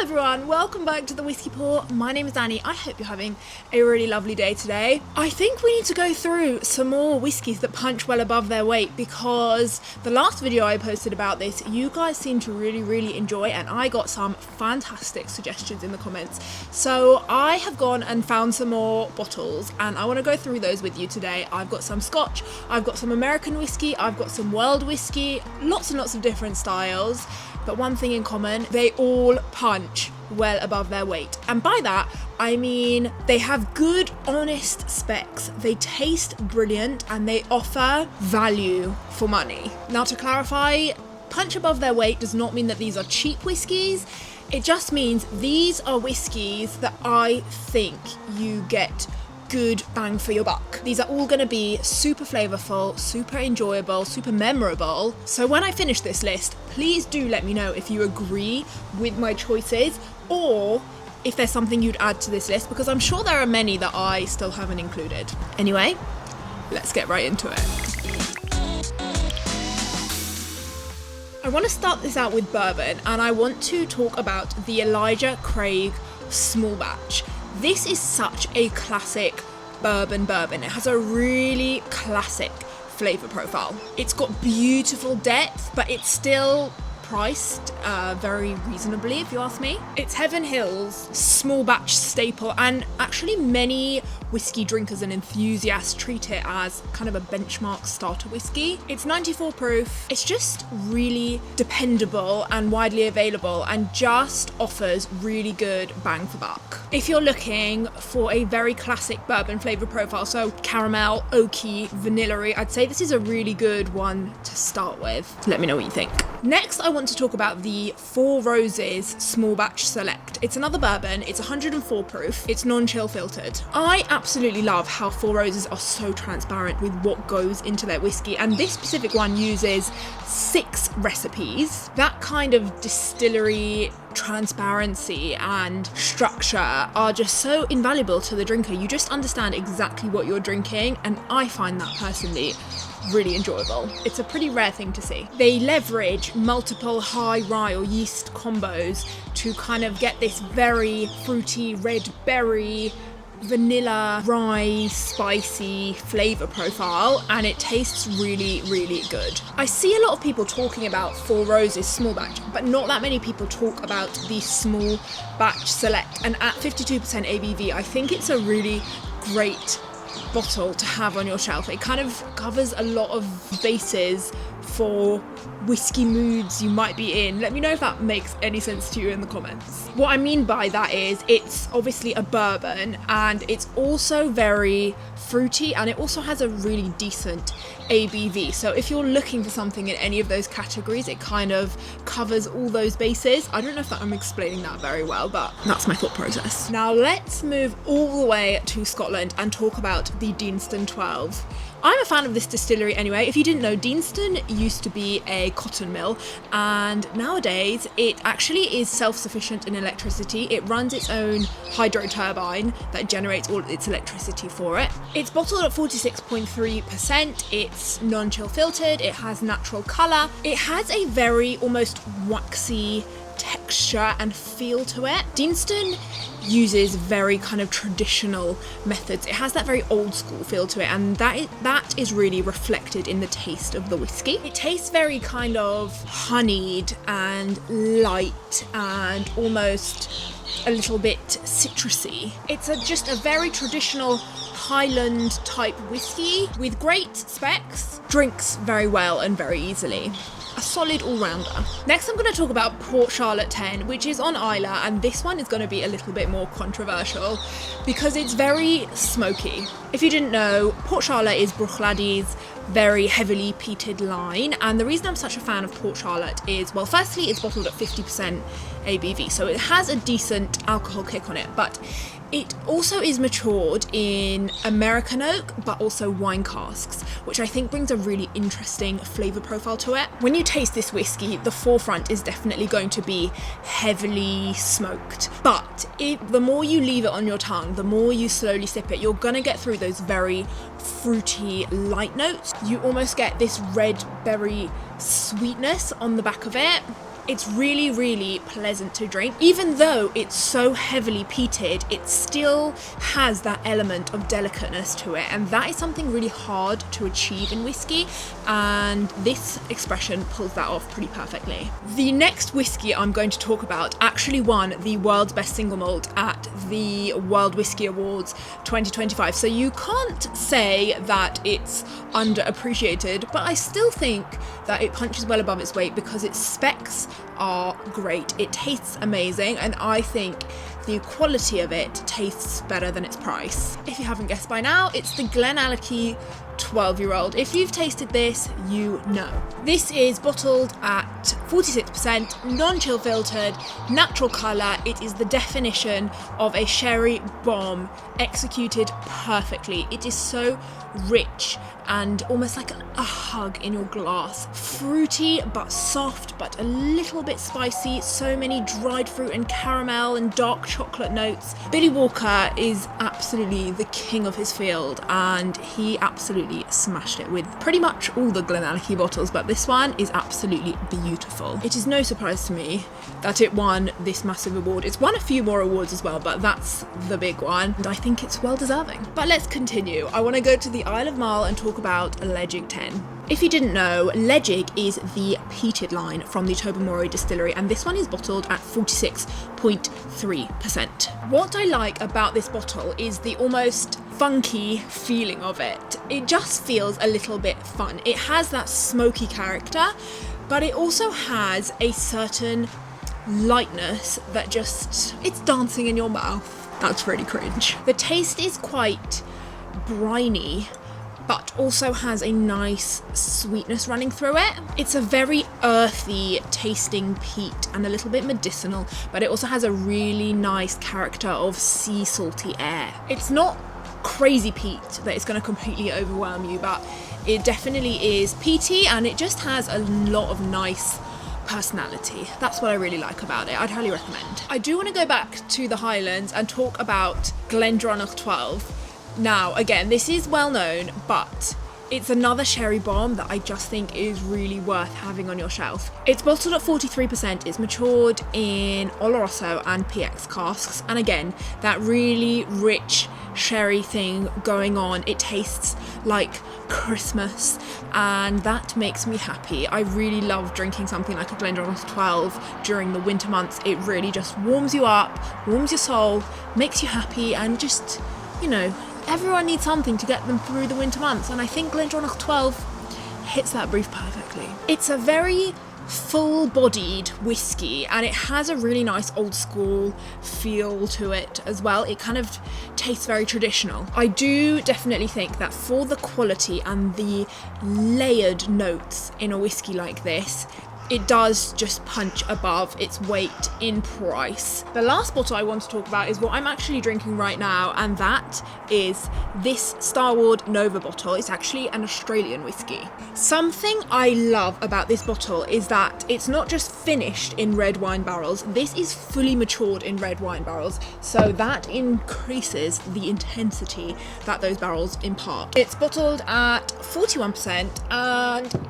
everyone, welcome back to the Whiskey Pour. My name is Dani. I hope you're having a really lovely day today. I think we need to go through some more whiskies that punch well above their weight, because the last video I posted about this, you guys seem to really enjoy, and I got some fantastic suggestions in the comments. So I have gone and found some more bottles and I want to go through those with you today. I've got some Scotch, I've got some American whiskey, I've got some world whiskey, lots and lots of different styles. But one thing in common, they all punch well above their weight. And by that, I mean they have good, honest specs, they taste brilliant, and they offer value for money. Now, to clarify, punch above their weight does not mean that these are cheap whiskies. It just means these are whiskies that I think you get good bang for your buck. These are all going to be super flavorful, super enjoyable, super memorable. So when I finish this list, please do let me know if you agree with my choices or if there's something you'd add to this list, because I'm sure there are many that I still haven't included. Anyway, let's get right into it. I want to start this out with bourbon, and I want to talk about the Elijah Craig Small Batch. This is such a classic bourbon. It has a really classic flavour profile. It's got beautiful depth, but it's still priced very reasonably, if you ask me. It's Heaven Hill's small batch staple, and actually many whiskey drinkers and enthusiasts treat it as kind of a benchmark starter whiskey. It's 94 proof. It's just really dependable and widely available, and just offers really good bang for buck. If you're looking for a very classic bourbon flavour profile, so caramel, oaky, vanilla-y, I'd say this is a really good one to start with. Let me know what you think. Next, I want to talk about the Four Roses Small Batch Select. It's another bourbon, it's 104 proof, it's non-chill filtered. I absolutely love how Four Roses are so transparent with what goes into their whiskey, and this specific one uses 6 recipes. That kind of distillery transparency and structure are just so invaluable to the drinker. You just understand exactly what you're drinking, and I find that personally really enjoyable. It's a pretty rare thing to see. They leverage multiple high rye or yeast combos to kind of get this very fruity red berry, vanilla, rye, spicy flavour profile, and it tastes really good. I see a lot of people talking about Four Roses Small Batch, but not that many people talk about the Small Batch Select, and at 52% ABV, I think it's a really great bottle to have on your shelf. It kind of covers a lot of bases for whiskey moods you might be in. Let me know if that makes any sense to you in the comments. What I mean by that is it's obviously a bourbon, and it's also very fruity, and it also has a really decent ABV. So if you're looking for something in any of those categories, it kind of covers all those bases. I don't know if I'm explaining that very well, but that's my thought process. Now let's move all the way to Scotland and talk about the Deanston 12. I'm a fan of this distillery anyway. If you didn't know, Deanston used to be a cotton mill, and nowadays it actually is self-sufficient in electricity. It runs its own hydro turbine that generates all its electricity for it. It's bottled at 46.3%. It's non-chill filtered. It has natural colour. It has a very almost waxy texture and feel to it. Deanston uses very kind of traditional methods. It has that very old school feel to it, and that is really reflected in the taste of the whiskey. It tastes very kind of honeyed and light and almost a little bit citrusy. It's just a very traditional Highland type whiskey with great specs, drinks very well and very easily. A solid all-rounder. Next, I'm going to talk about Port Charlotte 10, which is on Islay, and this one is going to be a little bit more controversial because it's very smoky. If you didn't know, Port Charlotte is Bruichladdich very heavily peated line, and the reason I'm such a fan of Port Charlotte is, well, firstly, it's bottled at 50% ABV, so it has a decent alcohol kick on it, but it also is matured in American oak, but also wine casks, which I think brings a really interesting flavour profile to it. When you taste this whiskey, the forefront is definitely going to be heavily smoked, but the more you leave it on your tongue, the more you slowly sip it, you're gonna get through those very fruity light notes. You almost get this red berry sweetness on the back of it. It's really, really pleasant to drink. Even though it's so heavily peated, it still has that element of delicateness to it, and that is something really hard to achieve in whiskey, and this expression pulls that off pretty perfectly. The next whiskey I'm going to talk about actually won the world's best single malt at the World Whiskey Awards 2025, so you can't say that it's underappreciated, but I still think that it punches well above its weight because its specs are great. It tastes amazing, and I think the quality of it tastes better than its price. If you haven't guessed by now, it's the GlenAllachie 12-year-old. If you've tasted this, you know. This is bottled at 46%, non-chill filtered, natural colour. It is the definition of a sherry bomb executed perfectly. It is so rich and almost like a hug in your glass. Fruity but soft, but a little bit spicy. So many dried fruit and caramel and dark chocolate notes. Billy Walker is absolutely the king of his field, and he absolutely smashed it with pretty much all the GlenAllachie bottles, but this one is absolutely beautiful. It is no surprise to me that it won this massive award. It's won a few more awards as well, but that's the big one, and I think it's well deserving. But let's continue. I want to go to the Isle of Mull and talk about Ledaig 10. If you didn't know, Ledaig is the peated line from the Tobermory distillery, and this one is bottled at 46.3%. What I like about this bottle is the almost funky feeling of it. It just feels a little bit fun. It has that smoky character, but it also has a certain lightness that just, it's dancing in your mouth. That's really cringe. The taste is quite briny, but also has a nice sweetness running through it. It's a very earthy tasting peat and a little bit medicinal, but it also has a really nice character of sea salty air. It's not crazy peat that is going to completely overwhelm you, but it definitely is peaty, and it just has a lot of nice personality. That's what I really like about it. I'd highly recommend. I do want to go back to the Highlands and talk about Glendronach 12. Now, again, this is well known, but it's another sherry bomb that I just think is really worth having on your shelf. It's bottled at 43%, it's matured in Oloroso and PX casks, and again, that really rich sherry thing going on. It tastes like Christmas, and that makes me happy. I really love drinking something like a Glendronach 12 during the winter months. It really just warms you up, warms your soul, makes you happy, and just, you know, everyone needs something to get them through the winter months, and I think Glendronach 12 hits that brief perfectly. It's a very full-bodied whiskey, and it has a really nice old school feel to it as well. It kind of tastes very traditional. I do definitely think that for the quality and the layered notes in a whiskey like this, it does just punch above its weight in price. The last bottle I want to talk about is what I'm actually drinking right now, and that is this Starward Nova bottle. It's actually an Australian whiskey. Something I love about this bottle is that it's not just finished in red wine barrels, this is fully matured in red wine barrels, so that increases the intensity that those barrels impart. It's bottled at 41%, and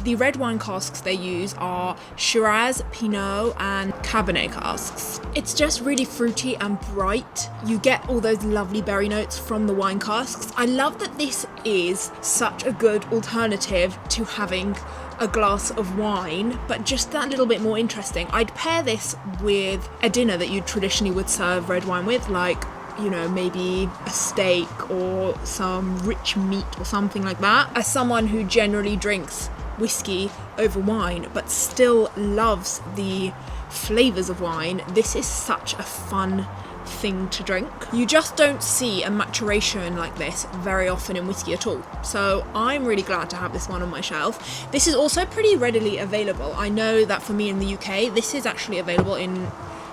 the red wine casks they use are Shiraz, Pinot and Cabernet casks. It's just really fruity and bright. You get all those lovely berry notes from the wine casks. I love that this is such a good alternative to having a glass of wine, but just that little bit more interesting. I'd pair this with a dinner that you traditionally would serve red wine with, like, you know, maybe a steak or some rich meat or something like that. As someone who generally drinks whiskey over wine but still loves the flavours of wine, this is such a fun thing to drink. You just don't see a maturation like this very often in whiskey at all, so I'm really glad to have this one on my shelf. This is also pretty readily available. I know that for me in the UK, this is actually available in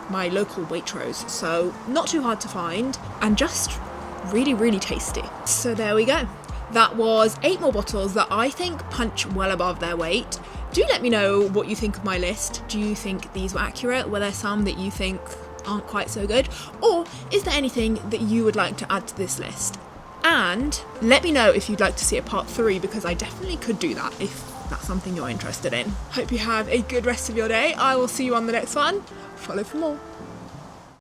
my local Waitrose, so not too hard to find and just really, really tasty. So there we go. That was 8 more bottles that I think punch well above their weight. Do let me know what you think of my list. Do you think these were accurate? Were there some that you think aren't quite so good? Or is there anything that you would like to add to this list? And let me know if you'd like to see a part 3, because I definitely could do that if that's something you're interested in. Hope you have a good rest of your day. I will see you on the next one. Follow for more.